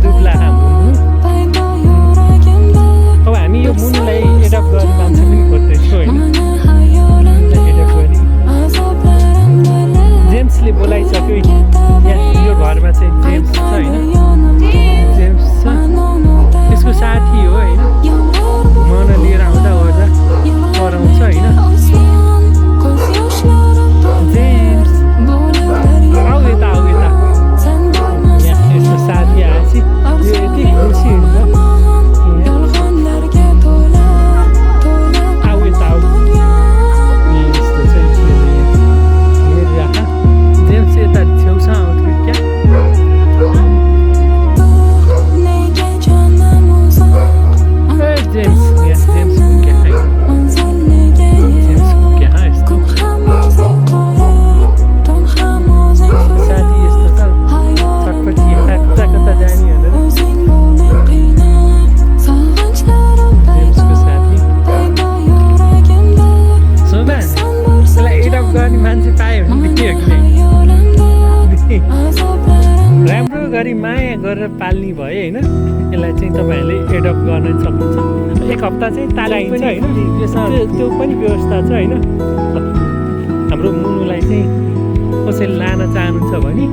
दुब्ला हाम्रो मुनु। अब हामी यो मुनुलाई एडप्ट गर्ने मान्छे पनि खोज्दैछौँ होइन, एडप्ट गरी जेम्सले बोलाइसक्यो यहाँ यो घरमा चाहिँ जेम्स छ होइन, जेम्स छ त्यसको साथी हो होइन, मन लिएर आउँदा ओर्दा कराउँछ होइन। जेम्स आऊ यता आऊ यता, यहाँ यसको साथी आएपछि यो यति खुसी हुन्छ। आऊ यता आऊ, यस्तो चाहिँ हेरिराख। जेम्स यता छेउसँग आउँथ्यो क्या, जेम्स यहाँ जेम्स क्या जेम्स क्या यस्तो साथी यस्तो छ चटपटी कता कता जाने भनेर जेम्सको साथी सोमा यसलाई एडप्ट गर्ने मान्छे पायो भने के हो कि राम्रो गरी माया गरेर पाल्ने भयो होइन, यसलाई चाहिँ तपाईँहरूले एडप्ट गर्न सक्नुहुन्छ। एक हप्ता चाहिँ ताराइन्छ होइन, त्यो पनि व्यवस्था छ होइन। हाम्रो मुनुलाई चाहिँ कसैले लान चाहनुहुन्छ भने